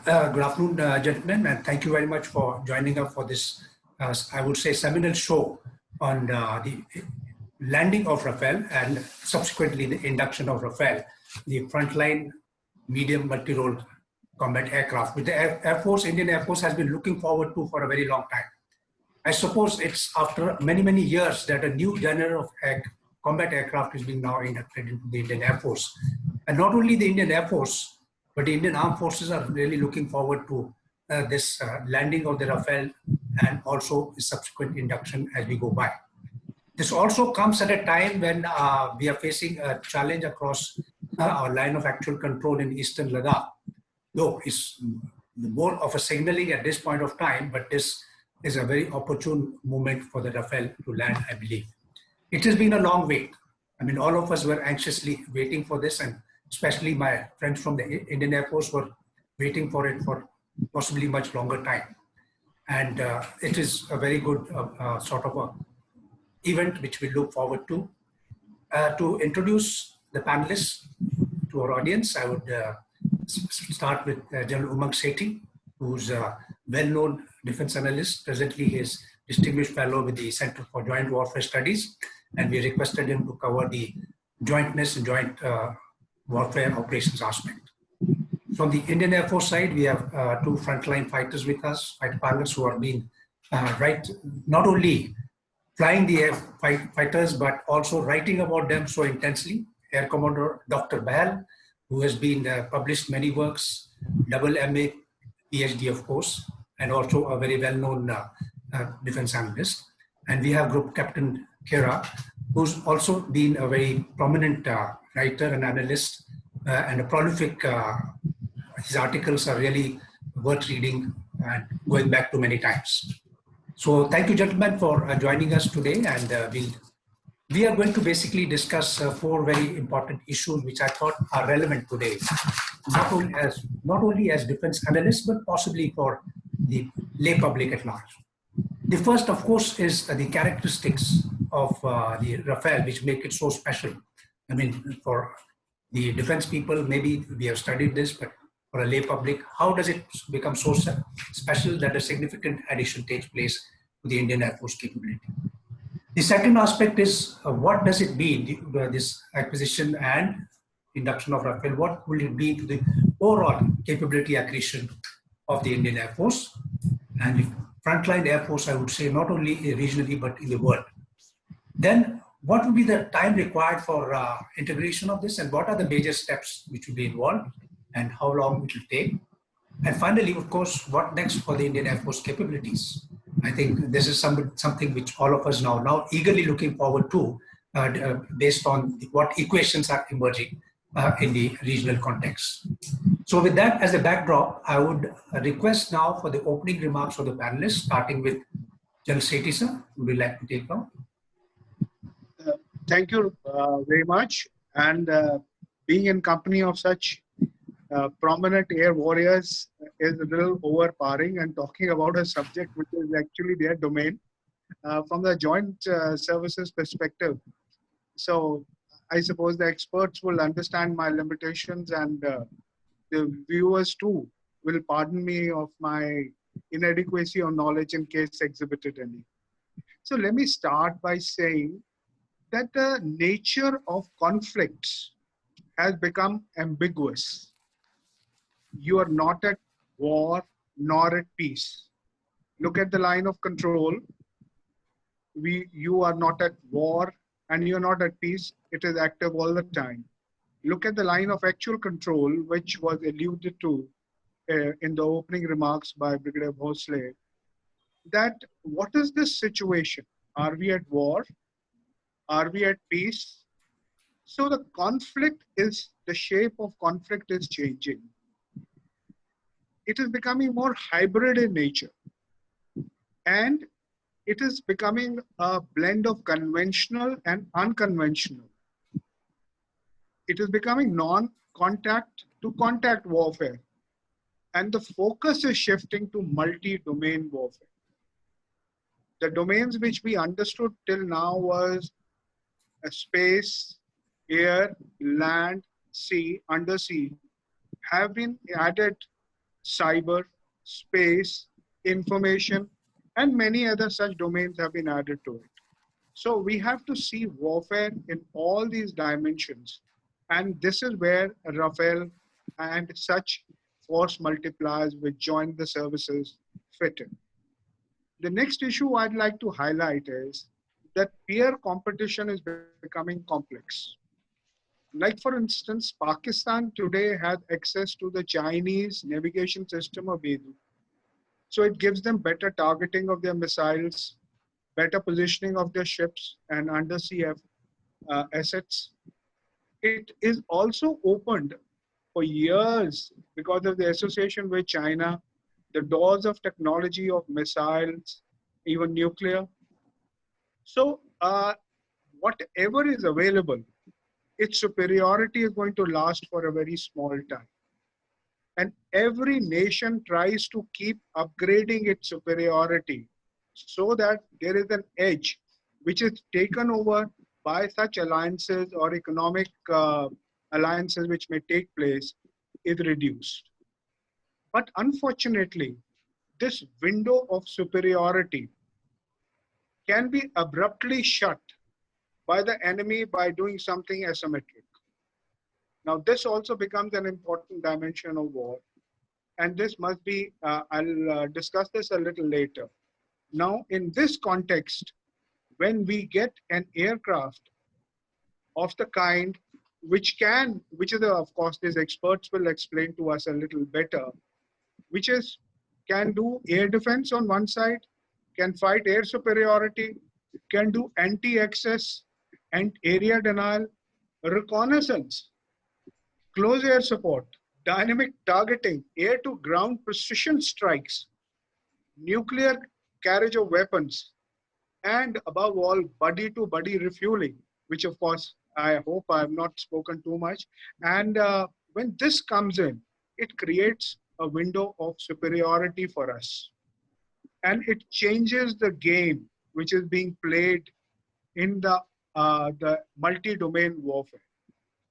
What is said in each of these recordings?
Good afternoon, gentlemen, and thank you very much for joining us for this, I would say, seminal show on the landing of Rafale and subsequently the induction of Rafale, the frontline medium multi-role combat aircraft, which the Air Force, Indian Air Force has been looking forward to for a very long time. I suppose it's after many, many years that a new genre of combat aircraft is being now inducted into the Indian Air Force. And not only the Indian Air Force, but the Indian Armed Forces are really looking forward to this landing of the Rafale and also the subsequent induction as we go by. This also comes at a time when we are facing a challenge across our line of actual control in Eastern Ladakh. Though it's more of a signaling at this point of time, but this is a very opportune moment for the Rafale to land, I believe. It has been a long wait. I mean, all of us were anxiously waiting for this, and especially my friends from the Indian Air Force were waiting for it for possibly much longer time. And it is a very good sort of a event which we look forward to. To introduce the panelists to our audience, I would start with General Umang Sethi, who's a well-known defense analyst. Presently, he is distinguished fellow with the Center for Joint Warfare Studies, and we requested him to cover the jointness and joint warfare operations aspect. From the Indian Air Force side, we have two frontline fighters with us, fighter pilots who have been not only flying the fighters, but also writing about them so intensely. Air Commodore Dr. Bahal, who has been published many works, double MA, PhD, of course, and also a very well-known defense analyst. And we have Group Captain Kira, who's also been a very prominent writer and analyst and a prolific. His articles are really worth reading and going back to many times. So thank you, gentlemen, for joining us today. And we are going to basically discuss four very important issues which I thought are relevant today, not only as defense analysts, but possibly for the lay public at large. The first, of course, is the characteristics of the Rafale, which make it so special. I mean, for the defense people, maybe we have studied this, but for a lay public, how does it become so special that a significant addition takes place to the Indian Air Force capability? The second aspect is what does it mean, this acquisition and induction of Rafale, what will it mean to the overall capability accretion of the Indian Air Force and the frontline Air Force, I would say, not only regionally, but in the world. Then what will be the time required for integration of this, and what are the major steps which will be involved and how long it will take? And finally, of course, what next for the Indian Air Force capabilities? I think this is something which all of us now eagerly looking forward to based on what equations are emerging in the regional context. So with that as a backdrop, I would request now for the opening remarks of the panelists, starting with General Sethi, sir. Would you like to take on? Thank you very much. And being in company of such prominent air warriors is a little overpowering, and talking about a subject which is actually their domain from the joint services perspective. So I suppose the experts will understand my limitations, and the viewers too will pardon me of my inadequacy of knowledge in case exhibited any. So let me start by saying that the nature of conflicts has become ambiguous. You are not at war nor at peace. Look at the line of control. You are not at war and you are not at peace. It is active all the time. Look at the line of actual control, which was alluded to in the opening remarks by Brigadier Bhosle. That what is this situation? Are we at war? Are we at peace? So the shape of conflict is changing. It is becoming more hybrid in nature. And it is becoming a blend of conventional and unconventional. It is becoming non-contact to contact warfare. And the focus is shifting to multi-domain warfare. The domains which we understood till now was space, air, land, sea, undersea, have been added cyber, space, information, and many other such domains have been added to it. So we have to see warfare in all these dimensions. And this is where Rafael and such force multipliers which join the services fit in. The next issue I'd like to highlight is that peer competition is becoming complex. Like, for instance, Pakistan today has access to the Chinese navigation system of Beidou. So it gives them better targeting of their missiles, better positioning of their ships and undersea assets. It is also opened for years because of the association with China, the doors of technology of missiles, even nuclear. So whatever is available, its superiority is going to last for a very small time. And every nation tries to keep upgrading its superiority so that there is an edge which is taken over by such alliances or economic alliances which may take place is reduced. But unfortunately, this window of superiority can be abruptly shut by the enemy by doing something asymmetric. Now, this also becomes an important dimension of war. And this must be, I'll discuss this a little later. Now, in this context, when we get an aircraft of the kind which is, of course, these experts will explain to us a little better, which is, can do air defense on one side, can fight air superiority, can do anti-access and area denial, reconnaissance, close air support, dynamic targeting, air-to-ground precision strikes, nuclear carriage of weapons, and above all, buddy-to-buddy refueling, which of course, I hope I have not spoken too much. And when this comes in, it creates a window of superiority for us. And it changes the game which is being played in the multi-domain warfare.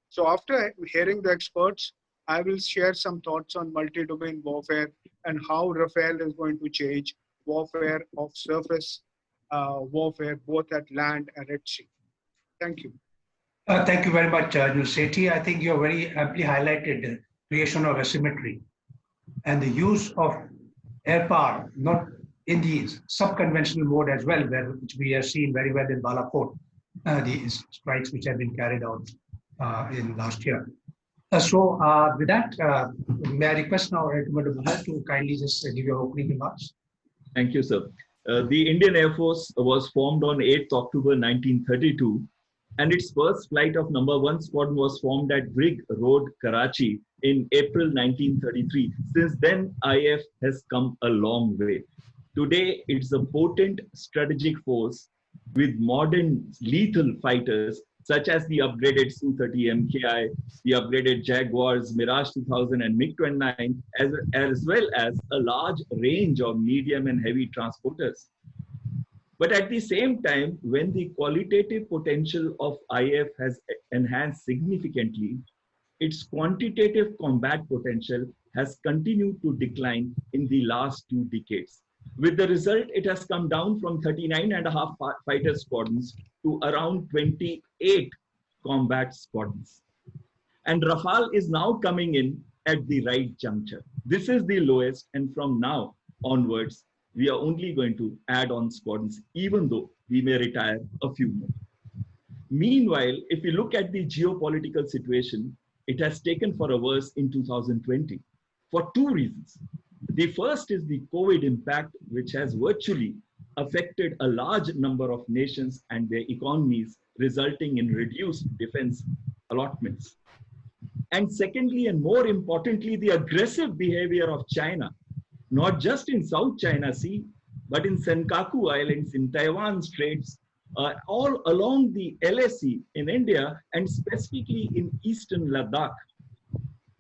So after hearing the experts, I will share some thoughts on multi-domain warfare and how Rafael is going to change warfare of surface warfare, both at land and at sea. Thank you. Thank you very much, Nusreti. I think you have very amply highlighted the creation of asymmetry and the use of air power, not in the sub-conventional mode as well, which we have seen very well in Balakot, the strikes which have been carried out in last year. With that, may I request now Commander Bhujar to kindly just give your opening remarks. Thank you, sir. The Indian Air Force was formed on 8th October 1932, and its first flight of number 1 squadron was formed at Brig Road, Karachi in April 1933. Since then, IAF has come a long way. Today, it's a potent strategic force with modern lethal fighters such as the upgraded Su-30 MKI, the upgraded Jaguars, Mirage 2000 and MiG-29, as well as a large range of medium and heavy transporters. But at the same time, when the qualitative potential of IAF has enhanced significantly, its quantitative combat potential has continued to decline in the last 2 decades. With the result, it has come down from 39.5 fighter squadrons to around 28 combat squadrons. And Rafale is now coming in at the right juncture. This is the lowest, and from now onwards, we are only going to add on squadrons, even though we may retire a few more. Meanwhile, if you look at the geopolitical situation, it has taken for a worse in 2020 for 2 reasons. The first is the COVID impact, which has virtually affected a large number of nations and their economies, resulting in reduced defense allotments. And secondly, and more importantly, the aggressive behavior of China, not just in South China Sea, but in Senkaku Islands, in Taiwan Straits, all along the LAC in India, and specifically in eastern Ladakh,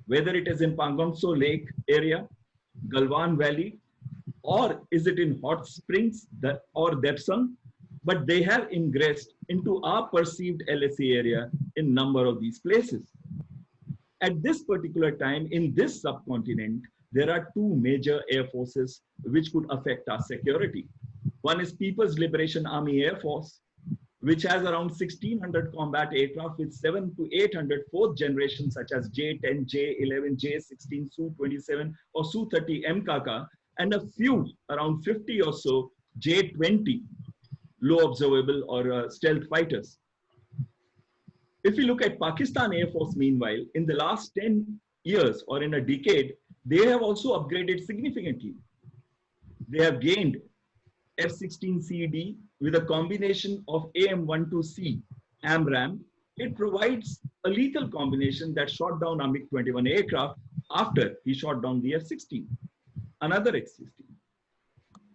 whether it is in Pangongso Lake area, Galwan Valley, or is it in Hot Springs or Depsang, but they have ingressed into our perceived LAC area in number of these places. At this particular time, in this subcontinent, there are two major air forces which could affect our security. One is People's Liberation Army Air Force, which has around 1,600 combat aircraft with 700 to 800 fourth generation such as J-10, J-11, J-16, Su-27 or Su-30 MKK, and a few, around 50 or so, J-20 low observable or stealth fighters. If you look at Pakistan Air Force, meanwhile, in the last 10 years or in a decade, they have also upgraded significantly. They have gained F-16CD with a combination of AIM-12C AMRAAM. It provides a lethal combination that shot down a MiG-21 aircraft after he shot down the F-16, another X-16.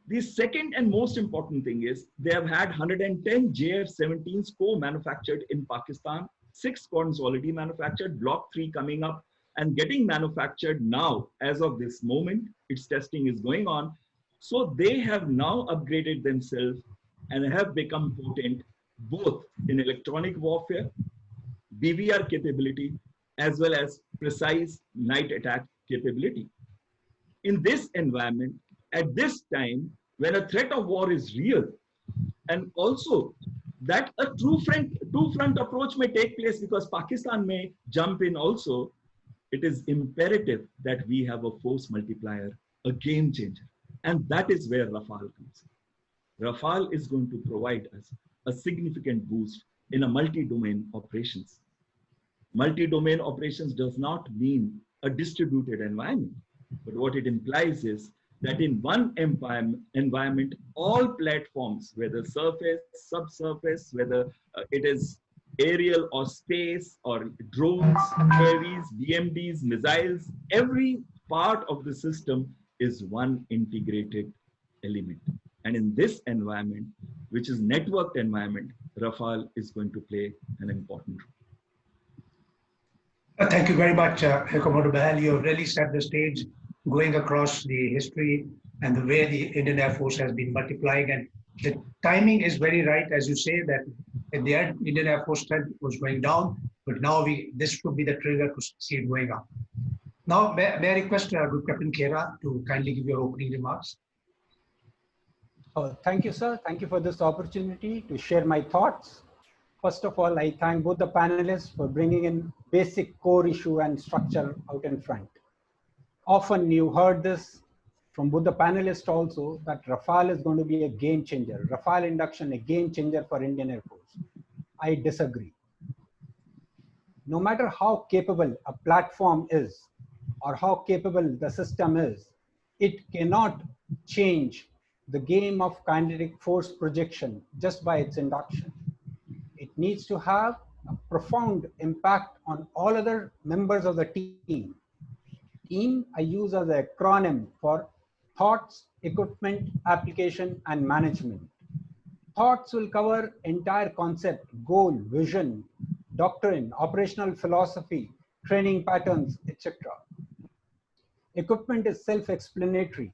The second and most important thing is they have had 110 JF-17s co-manufactured in Pakistan, 6 squadrons already manufactured, Block 3 coming up and getting manufactured now as of this moment. Its testing is going on. So they have now upgraded themselves and have become potent both in electronic warfare, BVR capability, as well as precise night attack capability. In this environment, at this time, when a threat of war is real, and also that a two-front approach may take place because Pakistan may jump in also, it is imperative that we have a force multiplier, a game changer. And that is where Rafale comes in. Rafale is going to provide us a significant boost in a multi-domain operations. Multi-domain operations does not mean a distributed environment, but what it implies is that in one environment, all platforms, whether surface, subsurface, whether it is aerial or space or drones, UAVs, BMDs, missiles, every part of the system is one integrated element. And in this environment, which is networked environment, Rafale is going to play an important role. Thank you very much, Commodore Bahal. You have really set the stage, going across the history and the way the Indian Air Force has been multiplying. And the timing is very right, as you say, that at the end, Indian Air Force strength was going down, but now this should be the trigger to see it going up. Now, may I request Group Captain Khera to kindly give your opening remarks? Thank you, sir. Thank you for this opportunity to share my thoughts. First of all, I thank both the panelists for bringing in basic core issue and structure out in front. Often you heard this from both the panelists also, that Rafale is going to be a game changer. Rafale induction, a game changer for Indian Air Force. I disagree. No matter how capable a platform is, or how capable the system is, it cannot change the game of kinetic force projection just by its induction. It needs to have a profound impact on all other members of the team. Team I use as an acronym for thoughts, equipment, application, and management. Thoughts will cover entire concept, goal, vision, doctrine, operational philosophy, training patterns, etc. Equipment is self-explanatory,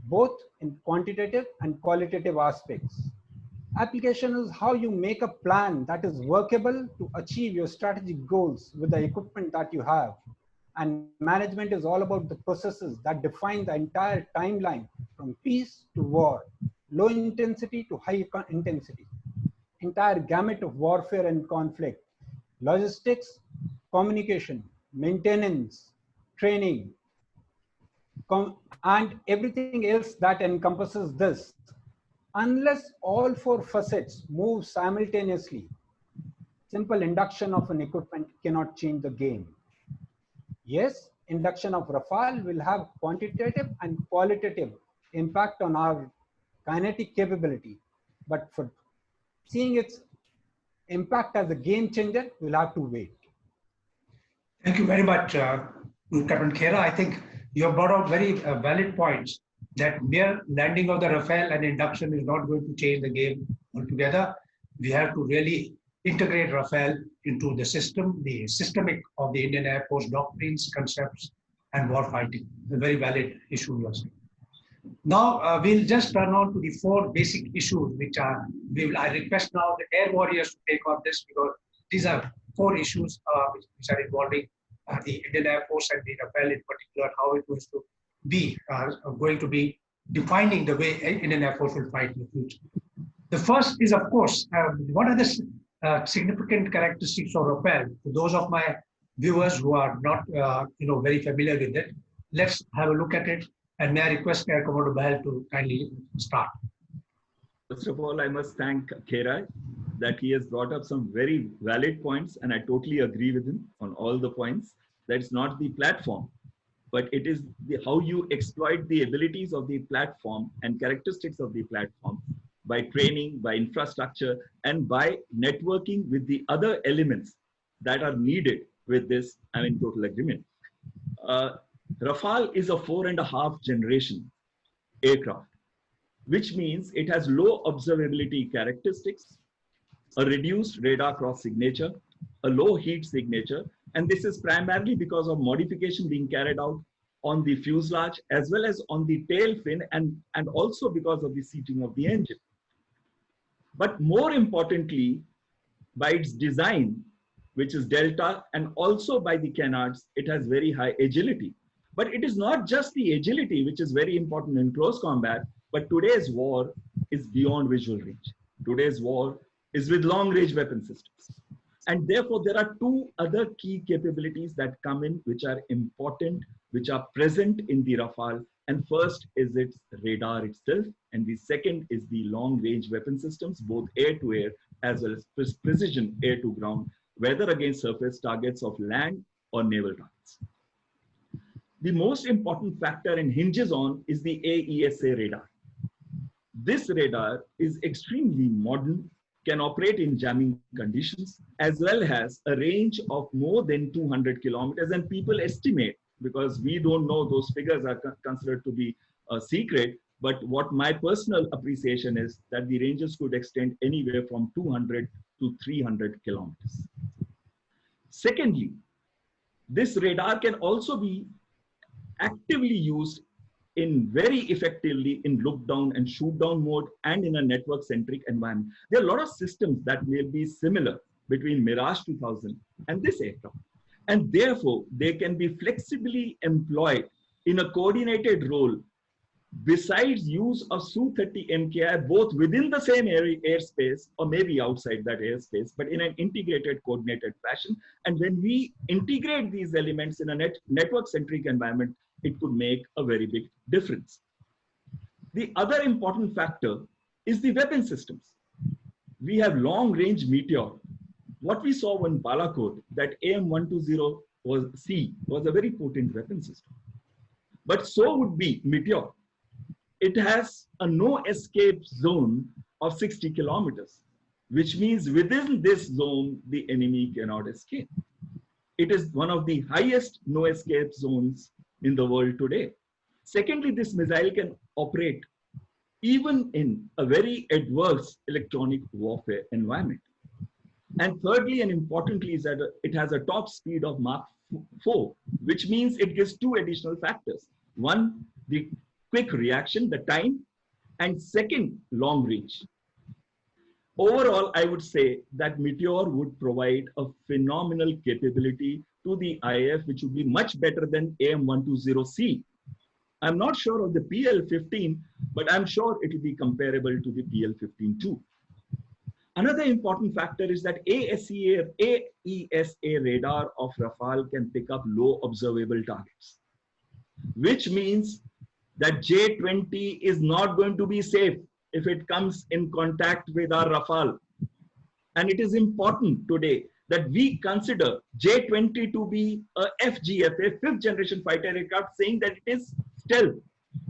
both in quantitative and qualitative aspects. Application is how you make a plan that is workable to achieve your strategic goals with the equipment that you have. And management is all about the processes that define the entire timeline from peace to war, low intensity to high intensity, entire gamut of warfare and conflict, logistics, communication, maintenance, training, and everything else that encompasses this. Unless all four facets move simultaneously, simple induction of an equipment cannot change the game. Yes, induction of Rafale will have quantitative and qualitative impact on our kinetic capability, but for seeing its impact as a game changer, we'll have to wait. Thank you very much, Captain Khera. I think you have brought out very valid points that mere landing of the Rafale and induction is not going to change the game altogether. We have to really integrate Rafale into the system, the systemic of the Indian Air Force doctrines, concepts, and war fighting. A very valid issue you are saying. Now we'll just turn on to the four basic issues, which are, I request now the Air Warriors to take on this, because these are four issues which are involving the Indian Air Force and the Rafale in particular, how it was to we are going to be defining the way Indian Air Force will fight in the future. The first is, of course, what are the significant characteristics of Rafale? For those of my viewers who are not very familiar with it, let's have a look at it. And may I request Air Commodore Bahal to kindly start. First of all, I must thank Kherai that he has brought up some very valid points, and I totally agree with him on all the points. That's not the platform, but it is how you exploit the abilities of the platform and characteristics of the platform by training, by infrastructure, and by networking with the other elements that are needed with this. I'm in total agreement. Rafale is a 4.5 generation aircraft, which means it has low observability characteristics, a reduced radar cross signature, a low heat signature, and this is primarily because of modification being carried out on the fuselage as well as on the tail fin, and also because of the seating of the engine. But more importantly, by its design, which is delta, and also by the canards, it has very high agility. But it is not just the agility, which is very important in close combat, but today's war is beyond visual range. Today's war is with long-range weapon systems. And therefore, there are two other key capabilities that come in, which are important, which are present in the Rafale. And first is its radar itself. And the second is the long-range weapon systems, both air-to-air as well as precision air-to-ground, whether against surface targets of land or naval targets. The most important factor and hinges on is the AESA radar. This radar is extremely modern, can operate in jamming conditions, as well as a range of more than 200 kilometers. And people estimate, because we don't know, those figures are considered to be a secret, but what my personal appreciation is that the ranges could extend anywhere from 200 to 300 kilometers. Secondly, this radar can also be actively used in very effectively in look down and shoot down mode and in a network centric environment. There are a lot of systems that will be similar between Mirage 2000 and this aircraft. And therefore, they can be flexibly employed in a coordinated role besides use of Su-30 MKI, both within the same airspace or maybe outside that airspace, but in an integrated, coordinated fashion. And when we integrate these elements in a network-centric environment, it could make a very big difference. The other important factor is the weapon systems. We have long-range Meteor. What we saw when Balakot, that AIM-120 was a very potent weapon system. But so would be Meteor. It has a no escape zone of 60 kilometers, which means within this zone, the enemy cannot escape. It is one of the highest no escape zones in the world today. Secondly, this missile can operate even in a very adverse electronic warfare environment. And thirdly, and importantly, is that it has a top speed of Mach 4, which means it gives two additional factors. One, the quick reaction, the time, and second, long range. Overall, I would say that Meteor would provide a phenomenal capability to the IAF, which would be much better than AIM-120C. I'm not sure of the PL-15, but I'm sure it will be comparable to the PL-15 too. Another important factor is that AESA radar of Rafale can pick up low observable targets, which means that J-20 is not going to be safe if it comes in contact with our Rafale. And it is important today that we consider J-20 to be a FGF, a fifth generation fighter aircraft, saying that it is stealth.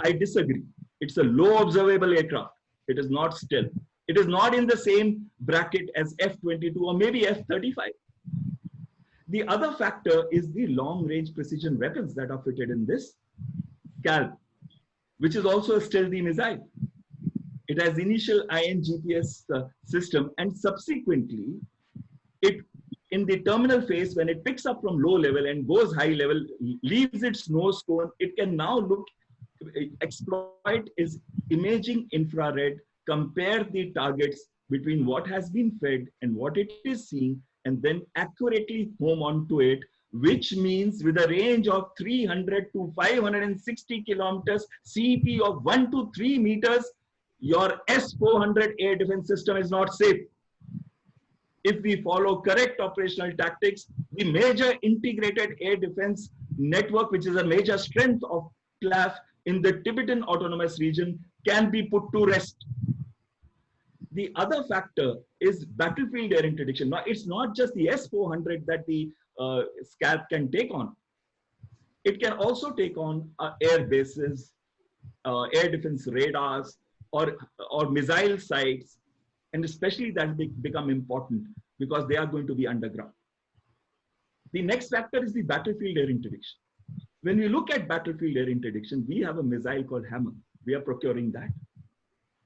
I disagree. It's a low observable aircraft. It is not stealth. It is not in the same bracket as F-22 or maybe F-35. The other factor is the long-range precision weapons that are fitted in this Scalp, which is also a stealthy missile. It has initial IN GPS system, and subsequently, it in the terminal phase, when it picks up from low level and goes high level, leaves its nose cone, it can now exploit its imaging infrared, compare the targets between what has been fed and what it is seeing, and then accurately home onto it which means with a range of 300 to 560 kilometers, CP of 1 to 3 meters, your S-400 air defense system is not safe. If we follow correct operational tactics, the major integrated air defense network, which is a major strength of CLAF in the Tibetan Autonomous Region, can be put to rest. The other factor is battlefield air interdiction. Now, it's not just the S-400 that the SCALP can take on. It can also take on air bases, air defense radars, or missile sites, and especially that become important because they are going to be underground. The next factor is the battlefield air interdiction. When we look at battlefield air interdiction, we have a missile called Hammer. We are procuring that.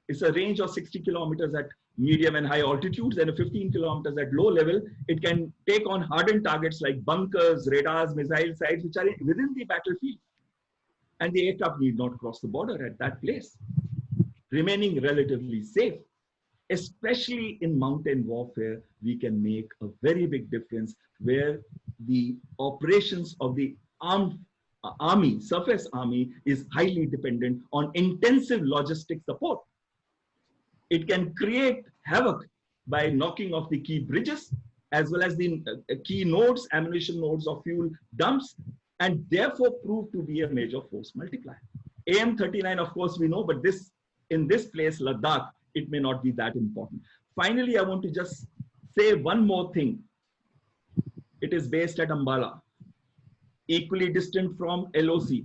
It's a range of 60 kilometers at medium and high altitudes and 15 kilometers at low level. It can take on hardened targets like bunkers, radars, missile sites, which are within the battlefield. And the aircraft need not cross the border at that place, remaining relatively safe. Especially in mountain warfare, we can make a very big difference where the operations of the armed army, surface army, is highly dependent on intensive logistic support. It can create havoc by knocking off the key bridges, as well as the key nodes, ammunition nodes or fuel dumps, and therefore prove to be a major force multiplier. AIM-39, of course, we know, but in this place, Ladakh, it may not be that important. Finally, I want to just say one more thing. It is based at Ambala, equally distant from LOC,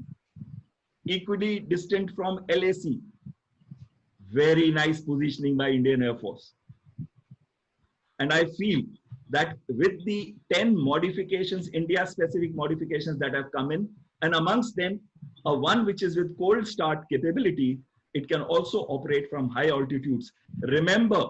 equally distant from LAC. Very nice positioning by Indian Air Force. And I feel that with the 10 modifications, India-specific modifications that have come in, and amongst them, one which is with cold start capability, it can also operate from high altitudes. Remember,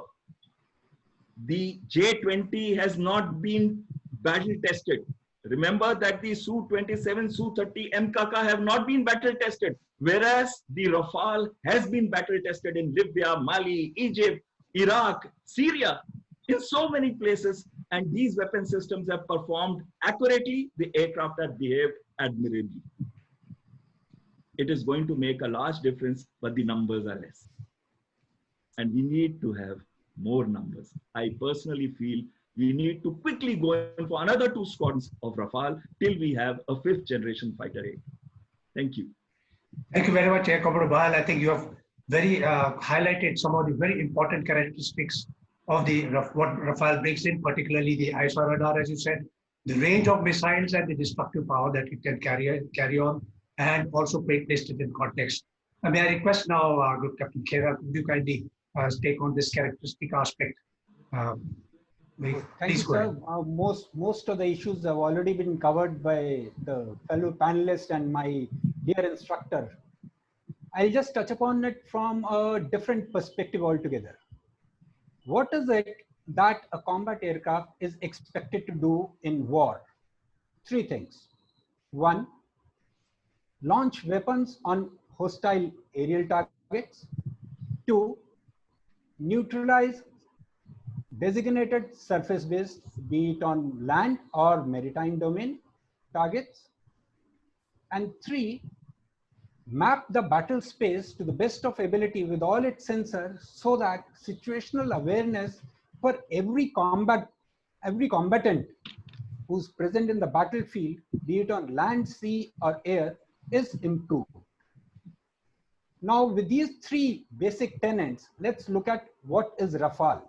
the J-20 has not been battle tested. Remember that the Su-27, Su-30 MKK have not been battle tested, whereas the Rafale has been battle tested in Libya, Mali, Egypt, Iraq, Syria, in so many places, and these weapon systems have performed accurately. The aircraft have behaved admirably. It is going to make a large difference, but the numbers are less. And we need to have more numbers. I personally feel we need to quickly go in for another 2 squadrons of Rafale till we have a 5th generation fighter aircraft. Thank you. Thank you very much, Air Commodore Bahal. I think you have very highlighted some of the very important characteristics of what Rafale brings in, particularly the ISR radar, as you said, the range of missiles and the destructive power that it can carry on, and also placed it in context. May I request now, Group Captain Khera, could you kindly take on this characteristic aspect? Thank you, sir. Most of the issues have already been covered by the fellow panelists and my dear instructor. I'll just touch upon it from a different perspective altogether. What is it that a combat aircraft is expected to do in war? 3 things. 1, launch weapons on hostile aerial targets. 2, neutralize designated surface-based, be it on land or maritime domain targets. And 3, map the battle space to the best of ability with all its sensors so that situational awareness for every combatant who's present in the battlefield, be it on land, sea, or air, is improved. Now, with these 3 basic tenets, let's look at what is Rafale.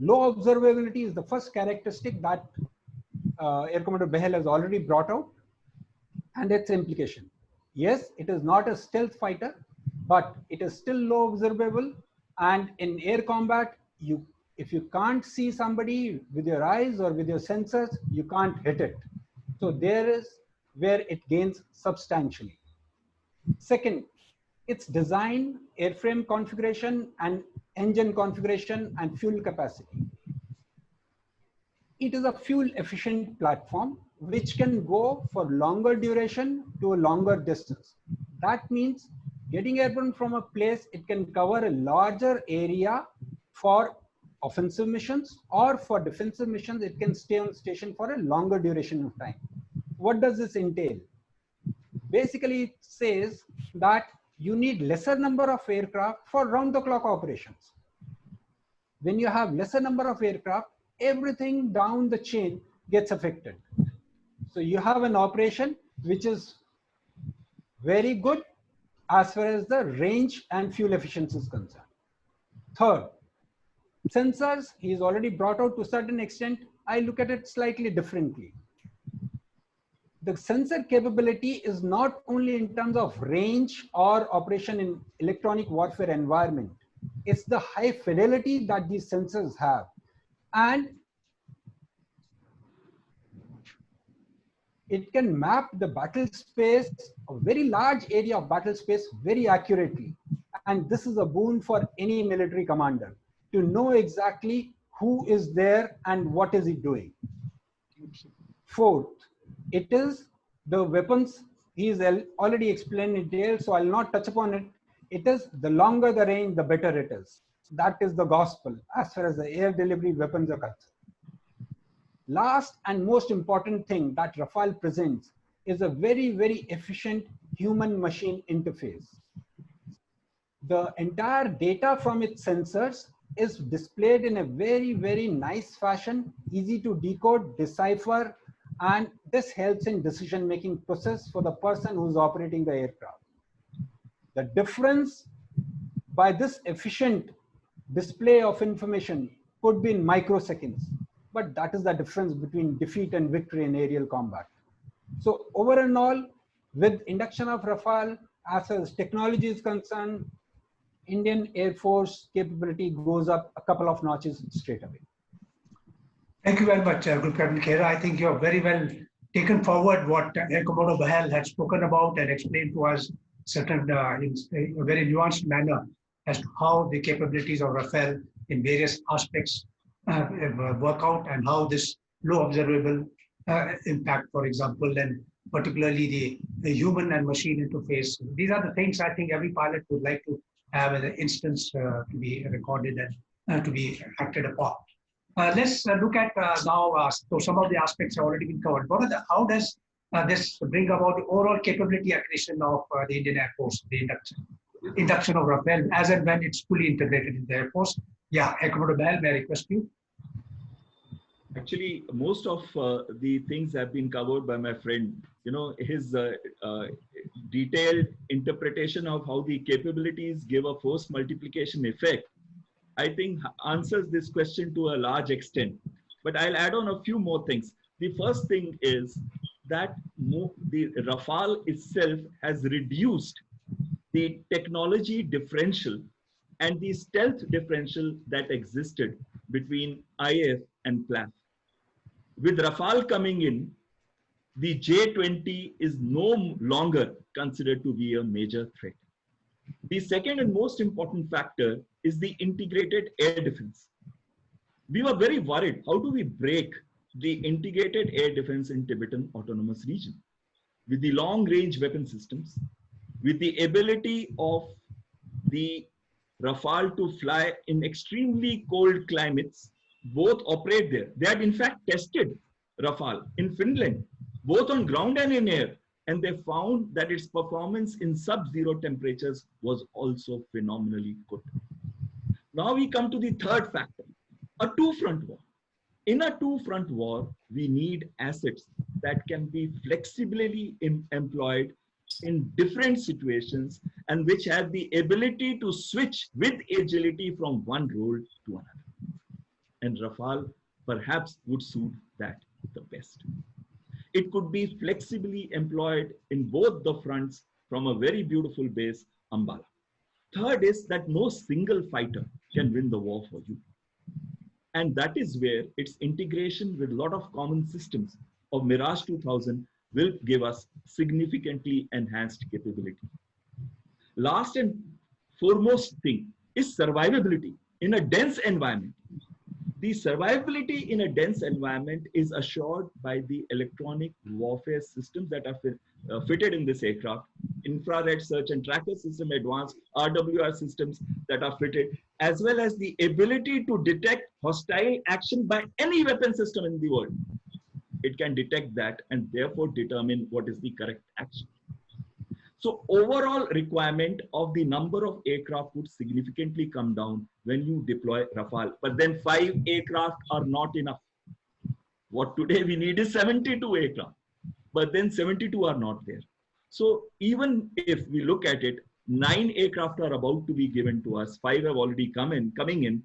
Low observability is the first characteristic that Air Commodore Bahal has already brought out, and its implication. Yes, it is not a stealth fighter, but it is still low observable, and in air combat, if you can't see somebody with your eyes or with your sensors, you can't hit it. So there is where it gains substantially. Second, its design, airframe configuration, and engine configuration and fuel capacity. It is a fuel efficient platform which can go for longer duration to a longer distance. That means getting airborne from a place, it can cover a larger area for offensive missions, or for defensive missions, it can stay on station for a longer duration of time. What does this entail? Basically, it says that you need lesser number of aircraft for round-the-clock operations. When you have lesser number of aircraft, everything down the chain gets affected. So you have an operation which is very good as far as the range and fuel efficiency is concerned. Third, sensors, he's already brought out to a certain extent. I look at it slightly differently. The sensor capability is not only in terms of range or operation in electronic warfare environment. It's the high fidelity that these sensors have. And it can map the battle space, a very large area of battle space, very accurately. And this is a boon for any military commander to know exactly who is there and what is he doing. Fourth, it is the weapons. He is already explained in detail, so I'll not touch upon it. It is the longer the range, the better it is. That is the gospel as far as the air delivery weapons are concerned. Last and most important thing that Rafale presents is a very, very efficient human-machine interface. The entire data from its sensors is displayed in a very, very nice fashion, easy to decode, decipher, and this helps in decision-making process for the person who's operating the aircraft. The difference by this efficient display of information could be in microseconds, but that is the difference between defeat and victory in aerial combat. So over and all, with induction of Rafale, as far as technology is concerned, Indian Air Force capability goes up a couple of notches straight away. Thank you very much, Group Captain Khera. I think you have very well taken forward what Air Commodore Bahal had spoken about and explained to us certain in a very nuanced manner as to how the capabilities of Rafale in various aspects work out and how this low observable impact, for example, and particularly the human and machine interface. These are the things I think every pilot would like to have as an instance to be recorded and to be acted upon. Let's look at now, so some of the aspects have already been covered. How does this bring about the overall capability acquisition of the Indian Air Force, the induction of Rafale, as and when it's fully integrated in the Air Force? Yeah, Air Commodore Bahal, may I request you? Actually, most of the things have been covered by my friend. You know, his detailed interpretation of how the capabilities give a force multiplication effect, I think answers this question to a large extent. But I'll add on a few more things. The first thing is that the Rafale itself has reduced the technology differential and the stealth differential that existed between IAF and PLAF. With Rafale coming in, the J-20 is no longer considered to be a major threat. The second and most important factor is the integrated air defense. We were very worried, how do we break the integrated air defense in Tibetan Autonomous Region? With the long-range weapon systems, with the ability of the Rafale to fly in extremely cold climates, both operate there. They had in fact tested Rafale in Finland, both on ground and in air, and they found that its performance in sub-zero temperatures was also phenomenally good. Now we come to the third factor, a two-front war. In a two-front war, we need assets that can be flexibly employed in different situations and which have the ability to switch with agility from one role to another. And Rafale perhaps would suit that the best. It could be flexibly employed in both the fronts from a very beautiful base, Ambala. Third is that no single fighter can win the war for you. And that is where its integration with a lot of common systems of Mirage 2000 will give us significantly enhanced capability. Last and foremost thing is survivability in a dense environment. The survivability in a dense environment is assured by the electronic warfare systems that are fitted in this aircraft, infrared search and tracker system, advanced RWR systems that are fitted, as well as the ability to detect hostile action by any weapon system in the world. It can detect that and therefore determine what is the correct action. So overall requirement of the number of aircraft would significantly come down when you deploy Rafale. But then 5 aircraft are not enough. What today we need is 72 aircraft, but then 72 are not there. So even if we look at it, 9 aircraft are about to be given to us. 5 have already coming in.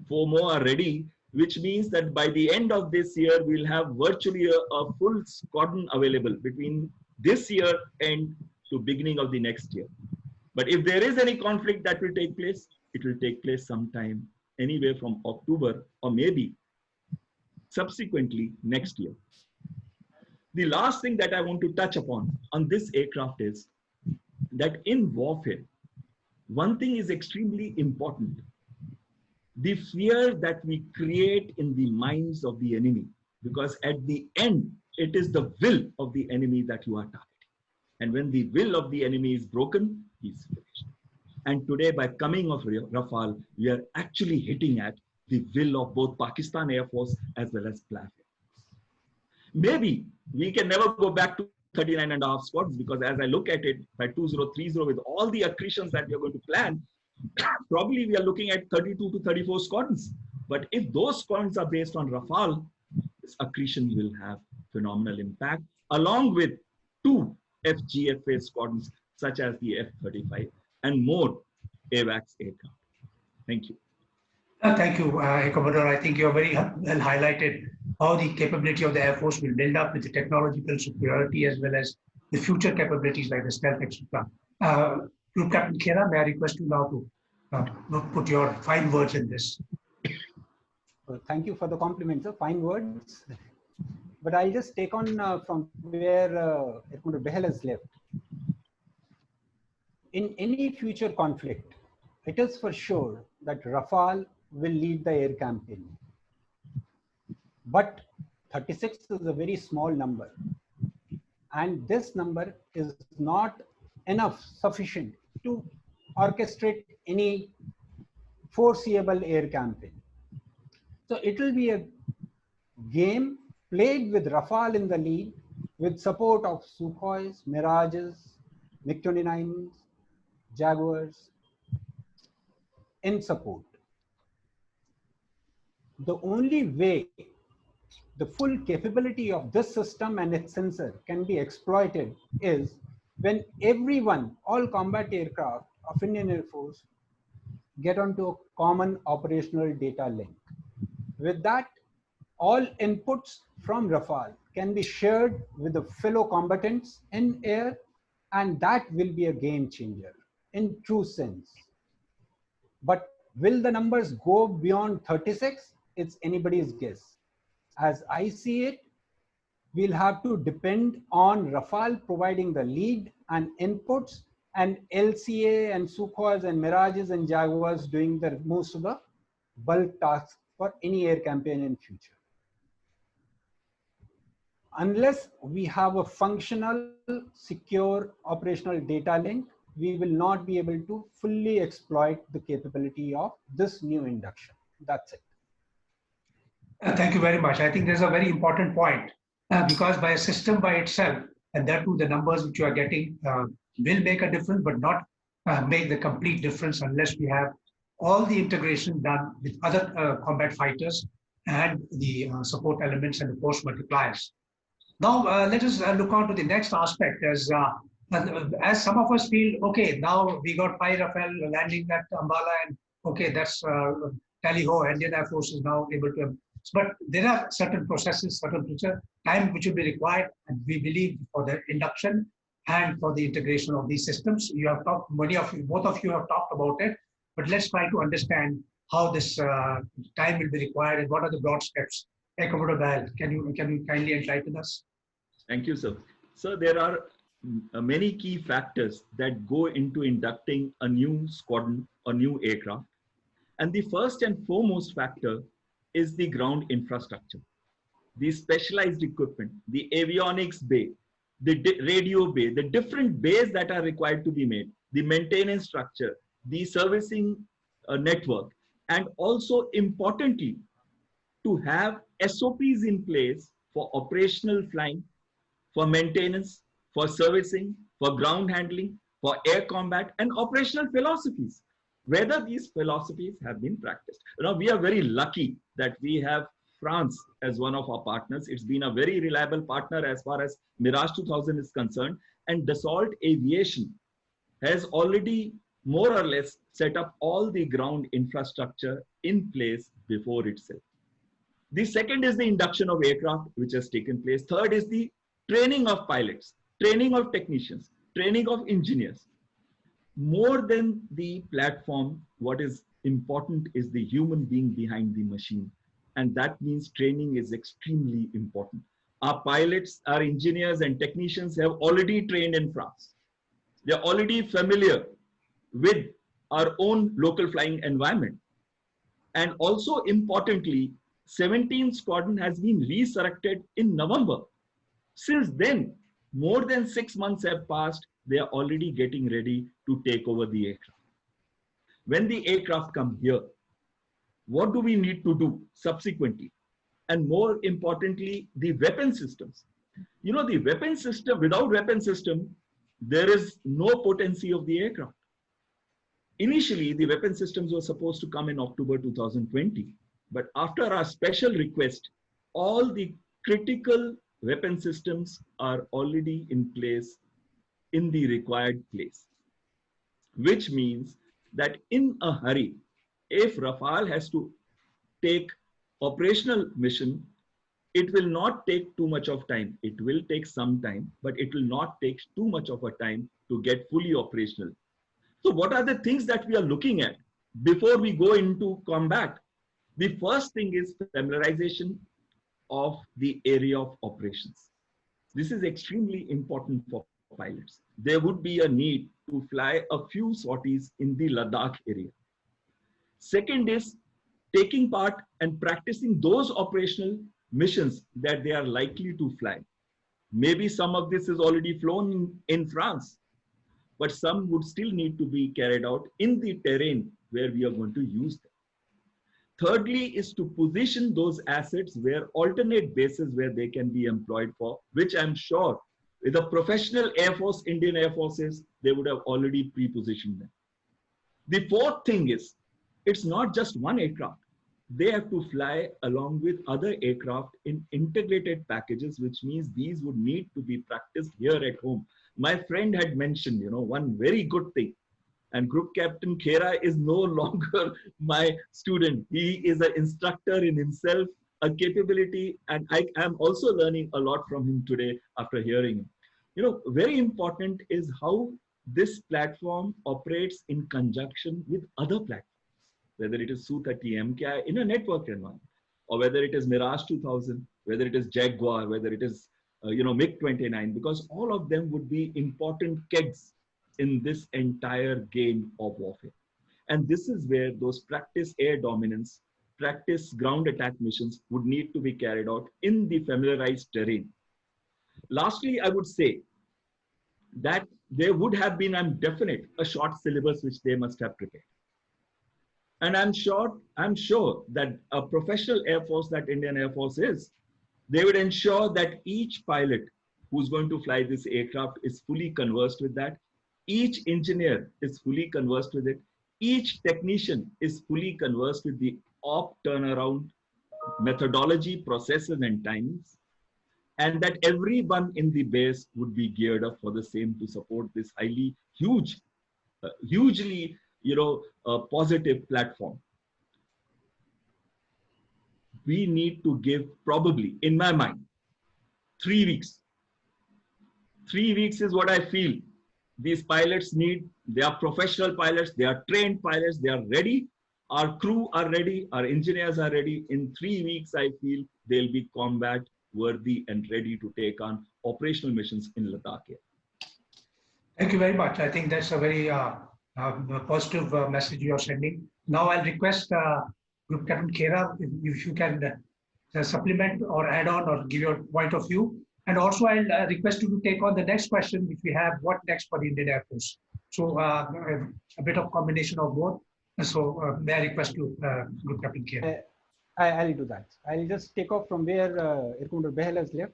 4 more are ready, which means that by the end of this year, we'll have virtually a full squadron available between this year and to beginning of the next year. But if there is any conflict that will take place, it will take place sometime anywhere from October or maybe subsequently next year. The last thing that I want to touch upon on this aircraft is that in warfare, one thing is extremely important. The fear that we create in the minds of the enemy, because at the end, it is the will of the enemy that you are targeting. And when the will of the enemy is broken, he's finished. And today, by coming of Rafale, we are actually hitting at the will of both Pakistan Air Force as well as PLAF. Maybe we can never go back to 39.5 squads, because as I look at it, by 2030 with all the accretions that we are going to plan, probably we are looking at 32 to 34 squadrons. But if those squadrons are based on Rafale, this accretion will have phenomenal impact, along with 2 FGFA squadrons, such as the F-35 and more AWACS aircraft. Thank you. Thank you, Commodore. I think you have very well highlighted how the capability of the Air Force will build up with the technological superiority as well as the future capabilities like the stealth, etc. Group Captain Khera, may I request you now to put your fine words in this. Thank you for the compliments, fine words. But I'll just take on from where Air Commodore Behel has left. In any future conflict, it is for sure that Rafale will lead the air campaign. But 36 is a very small number. And this number is not enough sufficient to orchestrate any foreseeable air campaign. So it will be a game played with Rafale in the lead, with support of Sukhois, Mirages, MiG-29s, Jaguars in support. The only way the full capability of this system and its sensor can be exploited is when everyone, all combat aircraft of Indian Air Force get onto a common operational data link. With that, all inputs from Rafale can be shared with the fellow combatants in air, and that will be a game changer in true sense. But will the numbers go beyond 36? It's anybody's guess. As I see it, we'll have to depend on Rafale providing the lead and inputs, and LCA and Sukhois and Mirages and Jaguars doing the most of the bulk tasks for any air campaign in future. Unless we have a functional, secure operational data link, we will not be able to fully exploit the capability of this new induction. That's it. Thank you very much. I think there's a very important point because by a system by itself, and that too the numbers which you are getting will make a difference, but not make the complete difference unless we have all the integration done with other combat fighters and the support elements and the force multipliers. Now, let us look on to the next aspect as some of us feel, okay, now we got 5 Rafale landing at Ambala and okay, that's tally-ho, Indian Air Force is now able to, but there are certain processes, certain time which will be required, and we believe for the induction and for the integration of these systems. You have talked, both of you have talked about it, but let's try to understand how this time will be required and what are the broad steps. Air Commodore Behel, can you kindly enlighten us? Thank you, sir. So there are many key factors that go into inducting a new squadron, a new aircraft. And the first and foremost factor is the ground infrastructure, the specialized equipment, the avionics bay, the radio bay, the different bays that are required to be made, the maintenance structure, the servicing network, and also importantly, to have SOPs in place for operational flying, for maintenance, for servicing, for ground handling, for air combat, and operational philosophies, whether these philosophies have been practiced. We are very lucky that we have France as one of our partners. It's been a very reliable partner as far as Mirage 2000 is concerned, and Dassault Aviation has already more or less set up all the ground infrastructure in place before itself. The second is the induction of aircraft, which has taken place. Third is the training of pilots, training of technicians, training of engineers. More than the platform, what is important is the human being behind the machine. And that means training is extremely important. Our pilots, our engineers and technicians have already trained in France. They're already familiar with our own local flying environment. And also importantly, 17th Squadron has been resurrected in November. Since then, more than 6 months have passed. They are already getting ready to take over the aircraft. When the aircraft come here, what do we need to do subsequently? And more importantly, the weapon systems. The weapon system, without weapon system, there is no potency of the aircraft. Initially, the weapon systems were supposed to come in October 2020. But after our special request, all the critical weapon systems are already in place in the required place. Which means that in a hurry, if Rafale has to take operational mission, it will not take too much of time. It will take some time, but it will not take too much of a time to get fully operational. So what are the things that we are looking at before we go into combat? The first thing is familiarization of the area of operations. This is extremely important for pilots. There would be a need to fly a few sorties in the Ladakh area. Second is taking part and practicing those operational missions that they are likely to fly. Maybe some of this is already flown in France, but some would still need to be carried out in the terrain where we are going to use them. Thirdly is to position those assets where alternate bases where they can be employed for, which I'm sure with a professional Air Force, Indian Air Forces, they would have already pre-positioned them. The fourth thing is, it's not just one aircraft. They have to fly along with other aircraft in integrated packages, which means these would need to be practiced here at home. My friend had mentioned, one very good thing. And Group Captain Khera is no longer my student. He is an instructor in himself, a capability, and I am also learning a lot from him today after hearing him. Very important is how this platform operates in conjunction with other platforms, whether it is Su-30 MKI in a network environment, or whether it is Mirage 2000, whether it is Jaguar, whether it is MiG-29, because all of them would be important kegs in this entire game of warfare. And this is where those practice air dominance, practice ground attack missions would need to be carried out in the familiarized terrain. Lastly, I would say that there would have been, I'm definite, a short syllabus which they must have prepared. And I'm sure that a professional Air Force that Indian Air Force is, they would ensure that each pilot who's going to fly this aircraft is fully conversed with that. Each engineer is fully conversed with it. Each technician is fully conversed with the op turnaround methodology, processes, and timings. And that everyone in the base would be geared up for the same to support this hugely positive platform. We need to give probably, in my mind, 3 weeks. 3 weeks is what I feel. These pilots need, they are professional pilots, they are trained pilots, they are ready. Our crew are ready, our engineers are ready. In 3 weeks, I feel they'll be combat worthy and ready to take on operational missions in Ladakh. Thank you very much. I think that's a very positive message you are sending. Now I'll request Group Captain Khera, if you can supplement or add on or give your point of view. And also I'll request you to take on the next question, which we have, what next for the Indian Air Force? So a bit of combination of both. So may I request you, Group Captain Khera? I'll do that. I'll just take off from where Air Commander Behel has left.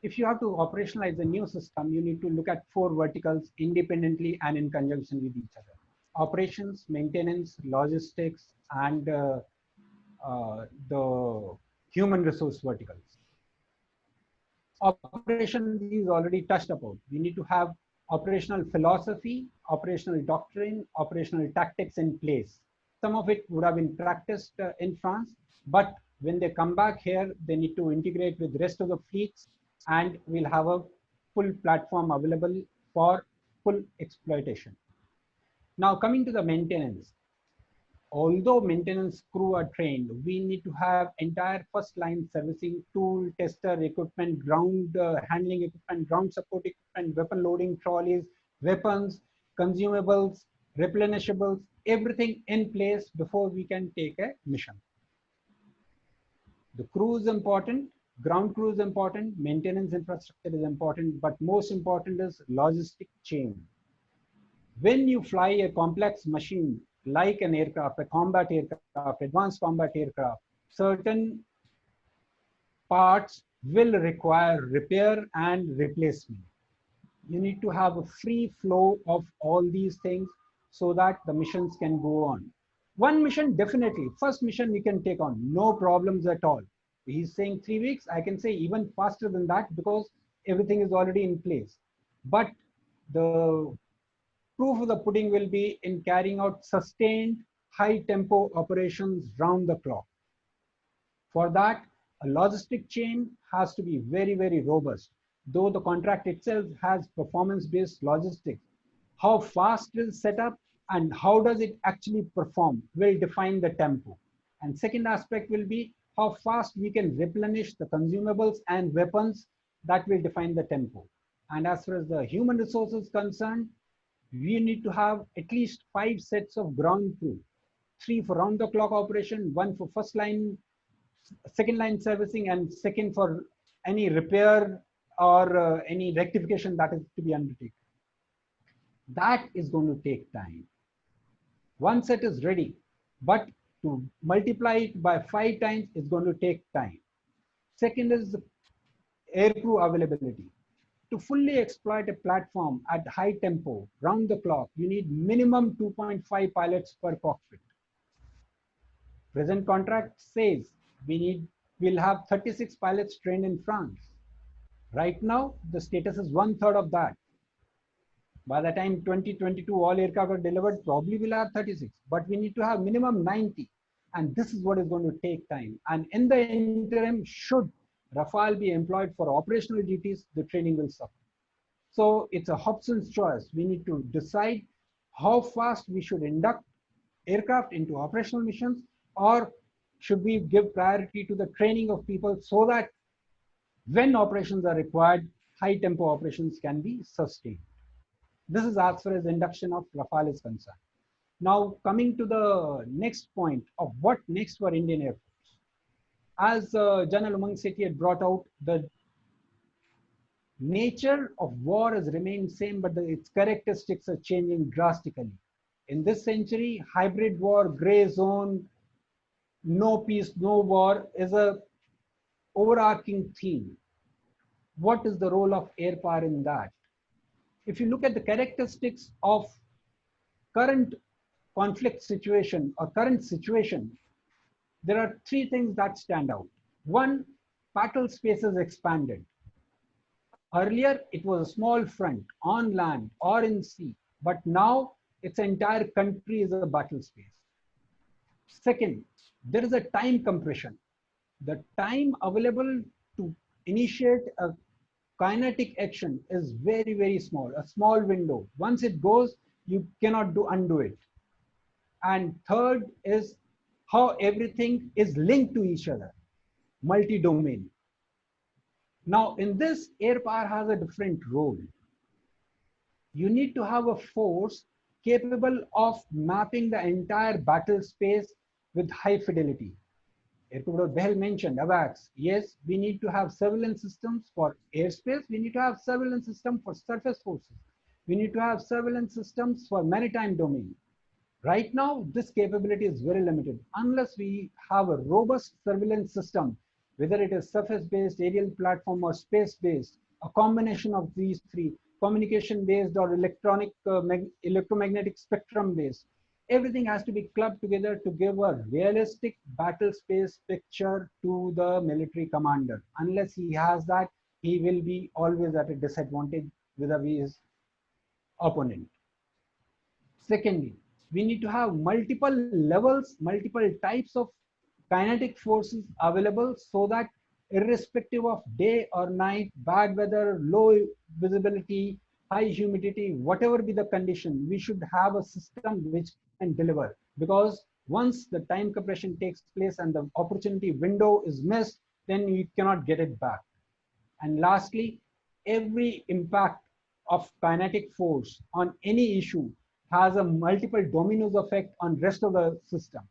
If you have to operationalize a new system, you need to look at 4 verticals independently and in conjunction with each other: operations, maintenance, logistics, and the human resource verticals. Operations is already touched upon. We need to have operational philosophy, operational doctrine, operational tactics in place. Some of it would have been practiced in France, but when they come back here, they need to integrate with the rest of the fleets, and we'll have a full platform available for full exploitation. Now, coming to the maintenance. Although maintenance crew are trained, we need to have entire first line servicing, tool, tester, equipment, ground handling equipment, ground support equipment, weapon loading trolleys, weapons, consumables, replenishables, everything in place before we can take a mission. The crew is important, ground crew is important, maintenance infrastructure is important, but most important is logistic chain. When you fly a complex machine like an aircraft, a combat aircraft, advanced combat aircraft, certain parts will require repair and replacement. You need to have a free flow of all these things so that the missions can go on. One mission, definitely, first mission we can take on, no problems at all. He's saying 3 weeks, I can say even faster than that because everything is already in place. But the proof of the pudding will be in carrying out sustained high tempo operations round the clock. For that, a logistic chain has to be very, very robust. Though the contract itself has performance-based logistics, how fast it is set up and how does it actually perform will define the tempo. And second aspect will be how fast we can replenish the consumables and weapons, that will define the tempo. And as far as the human resources concerned, we need to have at least 5 sets of ground crew, 3 for round the clock operation, 1 for first line, second line servicing, and second for any repair or any rectification that is to be undertaken. That is going to take time. One set is ready, but to multiply it by 5 times is going to take time. Second is the air crew availability. To fully exploit a platform at high tempo, round the clock, you need minimum 2.5 pilots per cockpit. Present contract says we'll have 36 pilots trained in France. Right now, the status is 1/3 of that. By the time 2022 all aircraft are delivered, probably we'll have 36, but we need to have minimum 90. And this is what is going to take time. And in the interim, should Rafale be employed for operational duties, the training will suffer. So it's a Hobson's choice. We need to decide how fast we should induct aircraft into operational missions, or should we give priority to the training of people so that when operations are required, high tempo operations can be sustained. This is as far as induction of Rafale is concerned. Now coming to the next point of what next for Indian Air Force. As General Umang Sethi had brought out, the nature of war has remained same, but its characteristics are changing drastically. In this century, hybrid war, gray zone, no peace, no war is a overarching theme. What is the role of air power in that? If you look at the characteristics of current conflict situation or current situation, there are 3 things that stand out. One, battle space is expanded. Earlier, it was a small front on land or in sea, but now its entire country is a battle space. Second, there is a time compression. The time available to initiate a kinetic action is very, very small, a small window. Once it goes, you cannot undo it. And third is how everything is linked to each other, multi-domain. Now, in this, air power has a different role. You need to have a force capable of mapping the entire battle space with high fidelity. Air Commodore Behel mentioned AWACS. Yes, we need to have surveillance systems for airspace. We need to have surveillance system for surface forces. We need to have surveillance systems for maritime domain. Right now, this capability is very limited. Unless we have a robust surveillance system, whether it is surface-based, aerial platform, or space-based, a combination of these three, communication-based or electromagnetic spectrum-based, everything has to be clubbed together to give a realistic battle space picture to the military commander. Unless he has that, he will be always at a disadvantage vis-a-vis his opponent. Secondly, we need to have multiple levels, multiple types of kinetic forces available so that irrespective of day or night, bad weather, low visibility, high humidity, whatever be the condition, we should have a system which can deliver. Because once the time compression takes place and the opportunity window is missed, then we cannot get it back. And lastly, every impact of kinetic force on any issue has a multiple dominoes effect on rest of the system.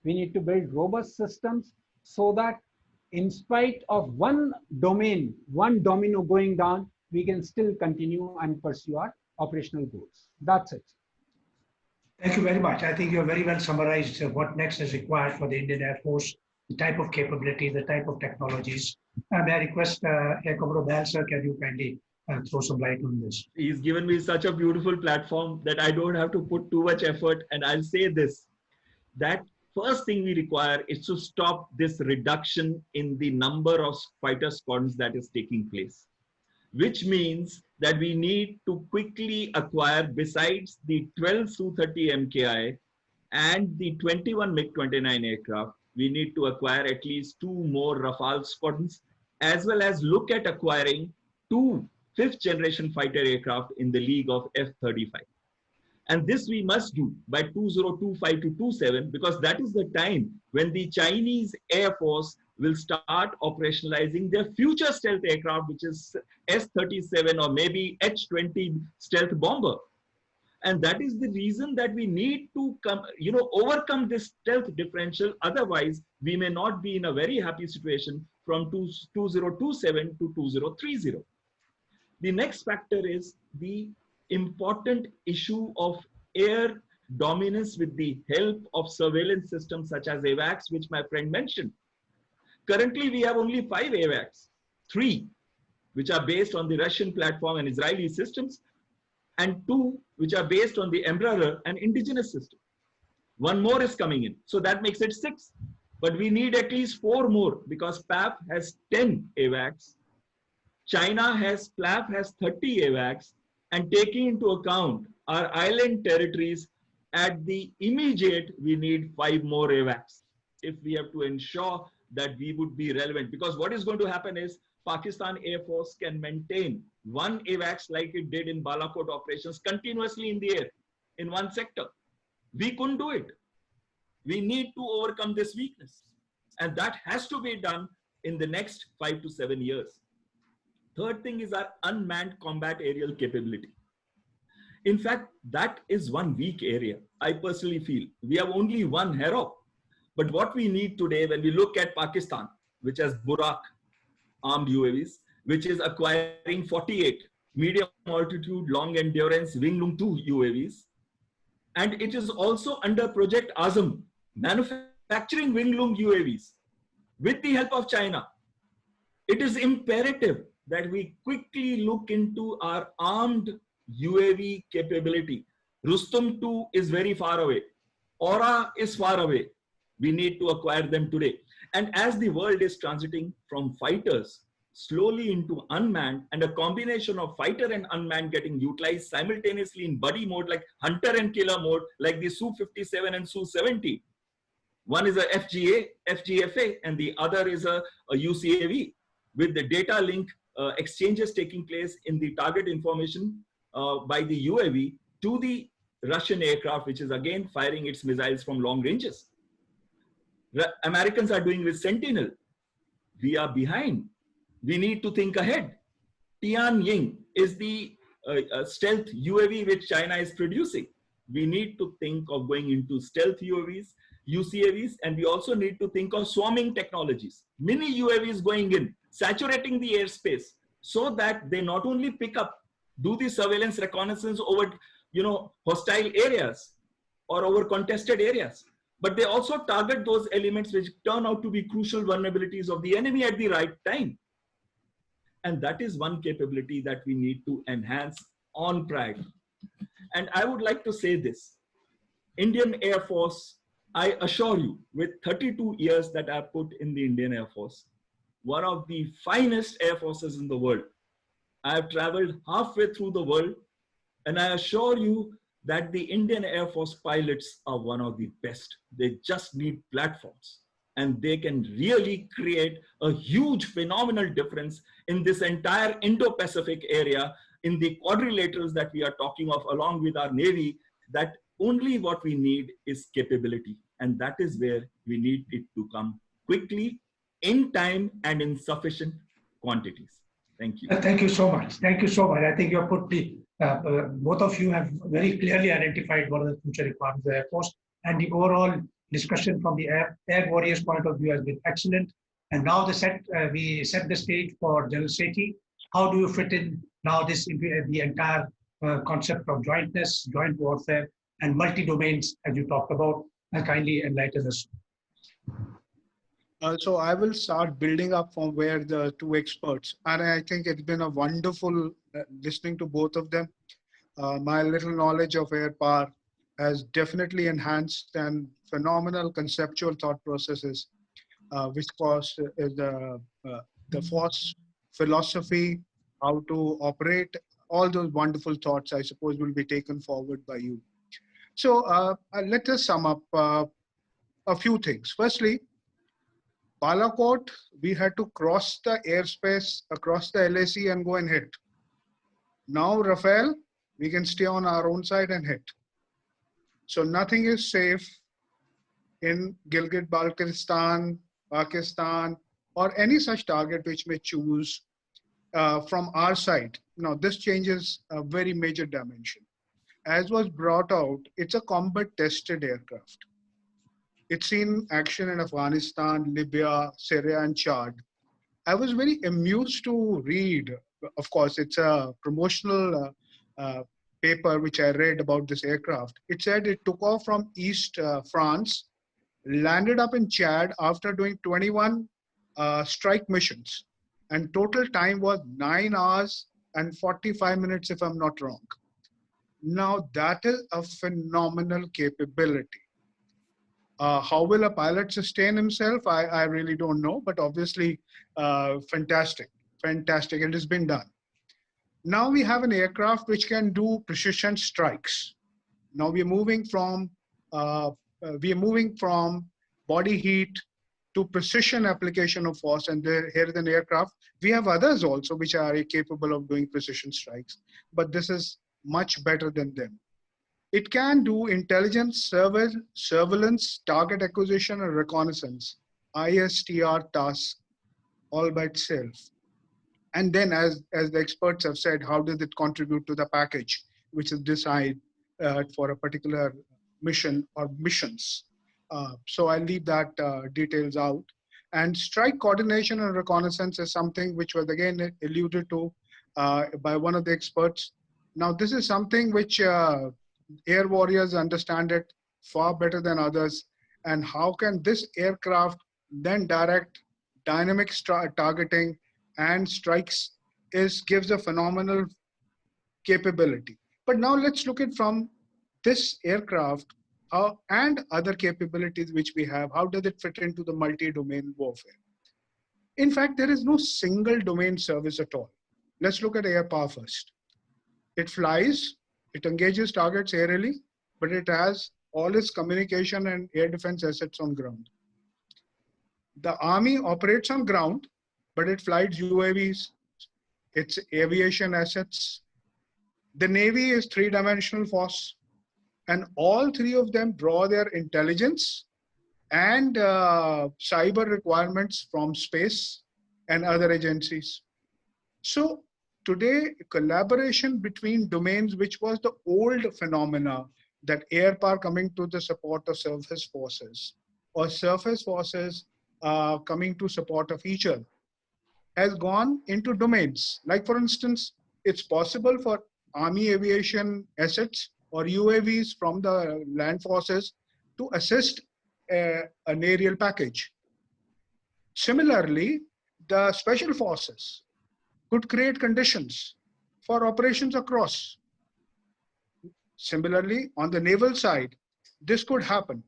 We need to build robust systems so that in spite of one domain, one domino going down, we can still continue and pursue our operational goals. That's it. Thank you very much. I think you have very well summarized what next is required for the Indian Air Force, the type of capability, the type of technologies. May I request Air Commodore Behel, sir, can you kindly throw some light on this? He's given me such a beautiful platform that I don't have to put too much effort. And I'll say this, that first thing we require is to stop this reduction in the number of fighter squadrons that is taking place, which means that we need to quickly acquire, besides the 12 Su-30 MKI and the 21 MiG-29 aircraft, we need to acquire at least 2 more Rafale squadrons, as well as look at acquiring 2 5th generation fighter aircraft in the league of F-35. And this we must do by 2025 to 27, because that is the time when the Chinese Air Force will start operationalizing their future stealth aircraft, which is S-37 or maybe H-20 stealth bomber. And that is the reason that we need to overcome this stealth differential. Otherwise, we may not be in a very happy situation from 2027 to 2030. The next factor is the important issue of air dominance with the help of surveillance systems such as AWACS, which my friend mentioned. Currently, we have only 5 AWACS, 3 which are based on the Russian platform and Israeli systems, and 2 which are based on the Embraer and indigenous system. 1 more is coming in, so that makes it 6. But we need at least 4 more, because PAF has 10 AWACS, PLAF has 30 AWACS, and taking into account our island territories, at the immediate, we need 5 more AWACS if we have to ensure that we would be relevant. Because what is going to happen is Pakistan Air Force can maintain 1 AWACS like it did in Balakot operations continuously in the air in 1 sector. We couldn't do it. We need to overcome this weakness. And that has to be done in the next 5 to 7 years. Third thing is our unmanned combat aerial capability. In fact, that is one weak area. I personally feel we have only 1 Harop. But what we need today, when we look at Pakistan, which has Burak armed UAVs, which is acquiring 48 medium altitude, long endurance Winglung 2 UAVs. And it is also under Project Azam, manufacturing Winglung UAVs with the help of China. It is imperative that we quickly look into our armed UAV capability. Rustum 2 is very far away. Aura is far away. We need to acquire them today. And as the world is transiting from fighters slowly into unmanned, and a combination of fighter and unmanned getting utilized simultaneously in buddy mode, like hunter and killer mode, like the Su-57 and Su-70. One is a FGFA, and the other is a UCAV, with the data link exchanges taking place in the target information by the UAV to the Russian aircraft, which is again firing its missiles from long ranges. Americans are doing with Sentinel. We are behind. We need to think ahead. Tianying is the stealth UAV which China is producing. We need to think of going into stealth UAVs. UCAVs, and we also need to think of swarming technologies, mini UAVs going in, saturating the airspace so that they not only pick up, do the surveillance reconnaissance over, hostile areas or over contested areas, but they also target those elements which turn out to be crucial vulnerabilities of the enemy at the right time. And that is one capability that we need to enhance on priority. And I would like to say this, Indian Air Force, I assure you, with 32 years that I put in the Indian Air Force, one of the finest air forces in the world. I have traveled halfway through the world, and I assure you that the Indian Air Force pilots are one of the best. They just need platforms, and they can really create a huge phenomenal difference in this entire Indo-Pacific area, in the quadrilaterals that we are talking of along with our Navy, that only what we need is capability. And that is where we need it to come quickly, in time, and in sufficient quantities. Thank you. Thank you so much. Thank you so much. I think you have put the, both of you have very clearly identified what are the future requirements of the Air Force, and the overall discussion from the Air Warriors point of view has been excellent. And now we set the stage for General Sethi. How do you fit in now this the entire concept of jointness, joint warfare, and multi-domains, as you talked about? Kindly enlighten us. So I will start building up from where the two experts, and I think it's been a wonderful listening to both of them. My little knowledge of air power has definitely enhanced, and phenomenal conceptual thought processes, which cause the force philosophy, how to operate, all those wonderful thoughts, I suppose, will be taken forward by you. So let us sum up a few things. Firstly, Balakot, we had to cross the airspace across the LAC and go and hit. Now Rafale, we can stay on our own side and hit. So nothing is safe in Gilgit-Baltistan, Pakistan, or any such target which may choose from our side. Now this changes a very major dimension. As was brought out, it's a combat tested aircraft. It's seen action in Afghanistan, Libya, Syria, and Chad. I was very amused to read, of course, it's a promotional paper which I read about this aircraft. It said it took off from East France, landed up in Chad after doing 21 strike missions. And total time was 9 hours and 45 minutes, if I'm not wrong. Now that is a phenomenal capability. How will a pilot sustain himself? I really don't know, but obviously fantastic. It has been done. Now we have an aircraft which can do precision strikes. Now we are moving from body heat to precision application of force, and here is an aircraft. We have others also which are capable of doing precision strikes, but this is much better than them. It can do intelligence, surveillance, target acquisition, and reconnaissance, ISTR task, all by itself. And then, as the experts have said, how does it contribute to the package, which is designed for a particular mission or missions? So I'll leave that details out. And strike coordination and reconnaissance is something which was again alluded to by one of the experts. Now, this is something which air warriors understand it far better than others. And how can this aircraft then direct dynamic targeting and strikes gives a phenomenal capability. But now let's look at from this aircraft and other capabilities which we have, how does it fit into the multi-domain warfare? In fact, there is no single domain service at all. Let's look at air power first. It flies, it engages targets aerially, but it has all its communication and air defense assets on ground. The army operates on ground, but it flies UAVs, its aviation assets. The Navy is three-dimensional force, and all three of them draw their intelligence and cyber requirements from space and other agencies. So today, collaboration between domains, which was the old phenomena, that air power coming to the support of surface forces or surface forces coming to support of each other has gone into domains. Like for instance, it's possible for Army aviation assets or UAVs from the land forces to assist an aerial package. Similarly, the special forces could create conditions for operations across. Similarly, on the naval side, this could happen.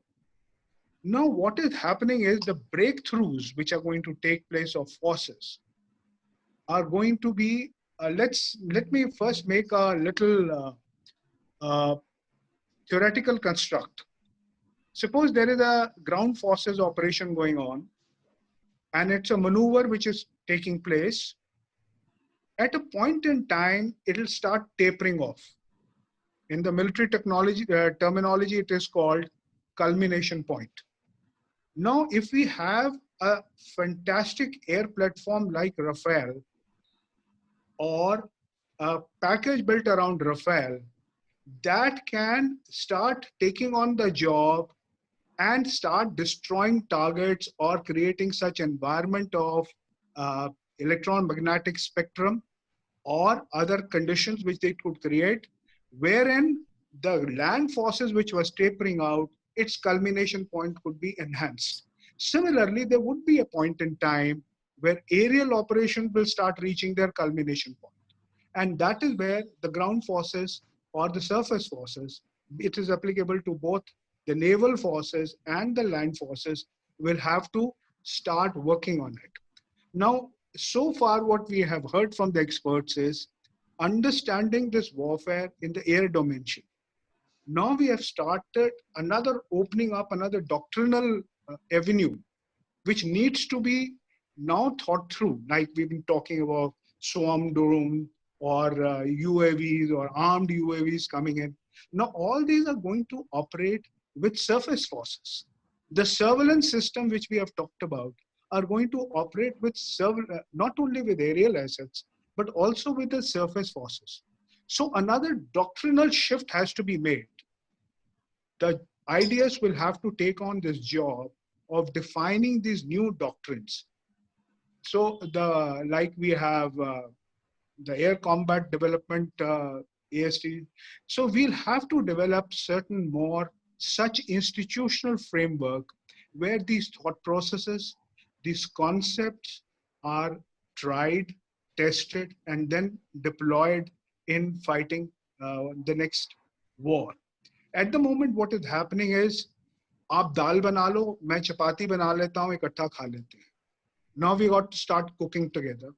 Now, what is happening is the breakthroughs which are going to take place of forces are going to be, let me first make a little theoretical construct. Suppose there is a ground forces operation going on, and it's a maneuver which is taking place. At a point in time, it'll start tapering off. In the military technology terminology, it is called culmination point. Now, if we have a fantastic air platform like Rafale or a package built around Rafale, that can start taking on the job and start destroying targets or creating such environment of electromagnetic spectrum or other conditions which they could create, wherein the land forces which was tapering out, its culmination point could be enhanced. Similarly, there would be a point in time where aerial operations will start reaching their culmination point. And that is where the ground forces or the surface forces, it is applicable to both the naval forces and the land forces, will have to start working on it. Now, so far what we have heard from the experts is understanding this warfare in the air dimension. Now we have started opening up another doctrinal avenue, which needs to be now thought through, like we've been talking about swarm drone or UAVs or armed UAVs coming in. Now all these are going to operate with surface forces. The surveillance system which we have talked about are going to operate with not only with aerial assets, but also with the surface forces. So another doctrinal shift has to be made. The ideas will have to take on this job of defining these new doctrines. So like we have the Air Combat Development AST. So we'll have to develop certain more such institutional framework where these thought processes, these concepts are tried, tested, and then deployed in fighting the next war. At the moment, what is happening is, आप दाल बना लो, मैं चपाती बना लेता हूँ, इकट्ठा खा लेते हैं. Now we got to start cooking together.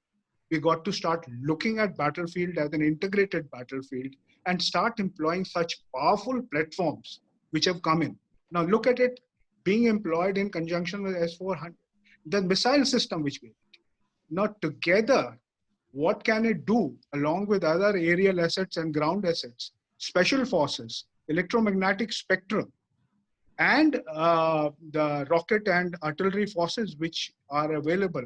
We got to start looking at battlefield as an integrated battlefield and start employing such powerful platforms which have come in. Now look at it being employed in conjunction with S-400, the missile system which we have. Now together, what can it do along with other aerial assets and ground assets, special forces, electromagnetic spectrum, and the rocket and artillery forces which are available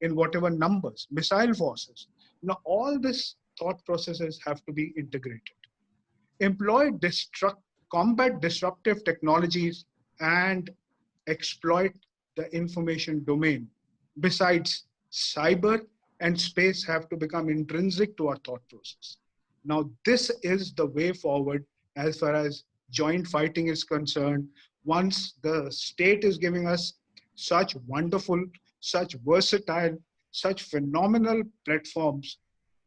in whatever numbers, missile forces. Now all these thought processes have to be integrated. Employ combat disruptive technologies and exploit the information domain. Besides, cyber and space have to become intrinsic to our thought process. Now this is the way forward as far as joint fighting is concerned. Once the state is giving us such wonderful, such versatile, such phenomenal platforms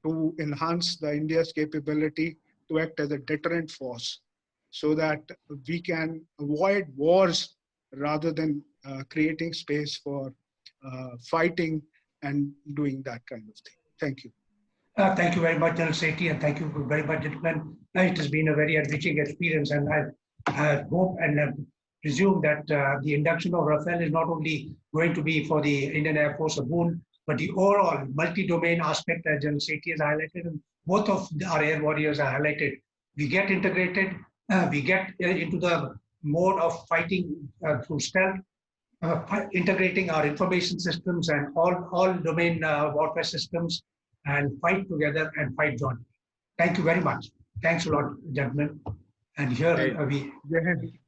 to enhance the India's capability to act as a deterrent force so that we can avoid wars rather than creating space for fighting and doing that kind of thing. Thank you. Thank you very much, General Sethi, and thank you very much, gentlemen. It has been a very enriching experience, and I hope and presume that the induction of Rafale is not only going to be for the Indian Air Force a boon, but the overall multi-domain aspect, as General Sethi has highlighted, and both of our air warriors are highlighted. We get integrated, we get into the mode of fighting through stealth, integrating our information systems and all domain warfare systems, and fight together and fight jointly. Thank you very much. Thanks a lot, gentlemen. And here Right. we Jai Hind.